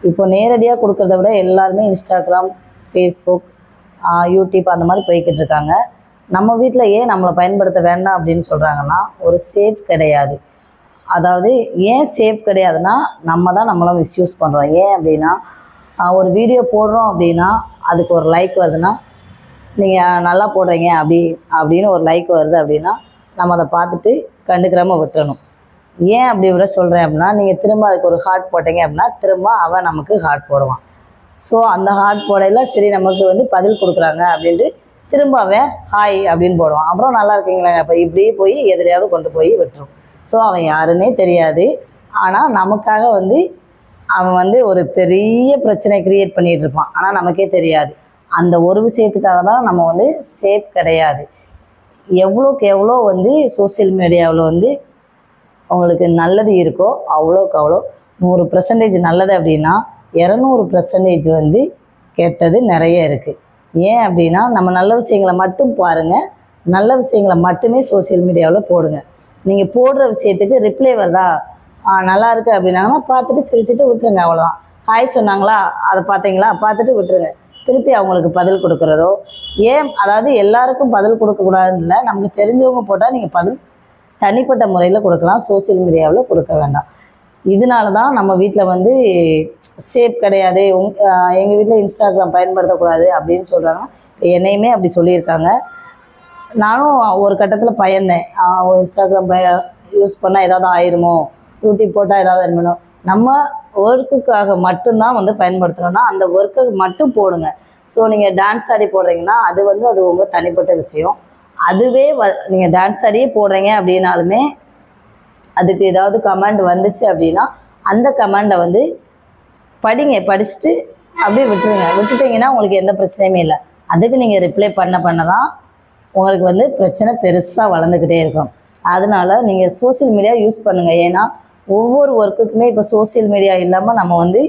இப்போ நேரடியாக கொடுக்கறத விட எல்லாருமே இன்ஸ்டாகிராம், ஃபேஸ்புக், யூடியூப் அந்த மாதிரி போய்கிட்டு இருக்காங்க. நம்ம வீட்டில் ஏன் நம்மளை பயன்படுத்த வேண்டாம் அப்படின்னு சொல்கிறாங்கன்னா, ஒரு சேஃப் கிடையாது. அதாவது ஏன் சேஃப் கிடையாதுன்னா, நம்ம தான் நம்மளை மிஸ்யூஸ் பண்ணுறோம். ஏன் அப்படின்னா, ஒரு வீடியோ போடுறோம் அப்படின்னா அதுக்கு ஒரு லைக் வருதுன்னா, நீங்கள் நல்லா போடுறீங்க அப்படின்னு ஒரு லைக் வருது அப்படின்னா, நம்ம அதை பார்த்துட்டு கண்டுக்கிறாமல் விட்டுறணும். ஏன் அப்படி விட சொல்கிறேன் அப்படின்னா, நீங்கள் திரும்ப அதுக்கு ஒரு ஹார்ட் போட்டீங்க அப்படின்னா திரும்ப அவன் நமக்கு ஹார்ட் போடுவான். ஸோ அந்த ஹார்ட் போடையில் சரி நமக்கு பதில் கொடுக்குறாங்க அப்படின்ட்டு திரும்ப அவன் ஹாய் அப்படின்னு போடுவான். அப்புறம் நல்லா இருக்கீங்களா இப்போ இப்படியே போய் எதிரையாவது கொண்டு போய் விட்டுரும். ஸோ அவன் யாருன்னே தெரியாது. ஆனால் நமக்காக அவன் ஒரு பெரிய பிரச்சனை க்ரியேட் பண்ணிகிட்டு இருப்பான். ஆனால் நமக்கே தெரியாது. அந்த ஒரு விஷயத்துக்காக தான் நம்ம சேஃப் கிடையாது. எவ்வளோக்கு எவ்வளோ சோசியல் மீடியாவில் உங்களுக்கு நல்லது இருக்கோ அவ்வளோக்கு அவ்வளோ 100% நல்லது அப்படின்னா 200% கெட்டது நிறைய இருக்குது. ஏன் அப்படின்னா, நம்ம நல்ல விஷயங்களை மட்டும் பாருங்கள், நல்ல விஷயங்களை மட்டுமே சோசியல் மீடியாவில் போடுங்க. நீங்கள் போடுற விஷயத்துக்கு ரிப்ளை வருதா, நல்லா இருக்குது அப்படின்னாங்கன்னா பார்த்துட்டு சிரிச்சுட்டு விட்டுருங்க, அவ்வளோதான். ஹாய் சொன்னாங்களா, அதை பார்த்தீங்களா, பார்த்துட்டு விட்டுருங்க. திருப்பி அவங்களுக்கு பதில் கொடுக்குறதோ அதாவது எல்லாருக்கும் பதில் கொடுக்கக்கூடாதுன்னு இல்லை, நமக்கு தெரிஞ்சவங்க போட்டால் நீங்கள் பதில் தனிப்பட்ட முறையில் கொடுக்கலாம், சோசியல் மீடியாவில் கொடுக்க வேண்டாம். இதனால தான் நம்ம வீட்டில் சேஃப் கிடையாது, எங்கள் வீட்டில் இன்ஸ்டாகிராம் பயன்படுத்தக்கூடாது அப்படின்னு சொல்கிறாங்க. என்னையுமே அப்படி சொல்லியிருக்காங்க. நானும் ஒரு கட்டத்தில் பயந்தேன், இன்ஸ்டாகிராம் யூஸ் பண்ணால் ஏதாவது ஆயிருமோ, யூடியூப் போட்டால் ஏதாவது ஆயிருமோ. நம்ம ஒர்க்குக்காக மட்டும்தான் பயன்படுத்தணும்னா அந்த ஒர்க்கை மட்டும் போடுங்க. ஸோ நீங்கள் டான்ஸ் ஆடி போடுறீங்கன்னா அது அது உங்கள் தனிப்பட்ட விஷயம். அதுவே நீங்கள் டான்ஸ் ஆடியே போடுறீங்க அப்படின்னாலுமே அதுக்கு ஏதாவது கமெண்ட் வந்துச்சு அப்படின்னா அந்த கமெண்டை படிச்சுட்டு அப்படியே விட்டுருங்க. விட்டுட்டிங்கன்னா உங்களுக்கு எந்த பிரச்சனையுமே இல்லை. அதுக்கு நீங்கள் ரிப்ளை பண்ண தான் உங்களுக்கு பிரச்சனை பெருசாக வளர்ந்துக்கிட்டே இருக்கும். அதனால் நீங்கள் சோசியல் மீடியா யூஸ் பண்ணுங்கள். ஏன்னா ஒவ்வொரு ஒர்க்குக்குமே இப்போ சோசியல் மீடியா இல்லாமல் நம்ம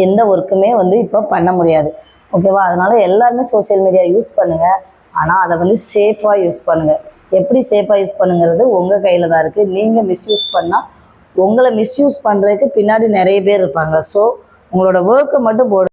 எந்த ஒர்க்குமே இப்போ பண்ண முடியாது. ஓகேவா? அதனால் எல்லாருமே சோசியல் மீடியா யூஸ் பண்ணுங்கள். ஆனால் அதை சேஃபாக யூஸ் பண்ணுங்கள். எப்படி சேஃபாக யூஸ் பண்ணுங்கிறது உங்கள் கையில் தான் இருக்குது. நீங்கள் மிஸ்யூஸ் பண்ணால் உங்களை மிஸ்யூஸ் பண்ணுறதுக்கு பின்னாடி நிறைய பேர் இருப்பாங்க. ஸோ உங்களோட ஒர்க்கை மட்டும்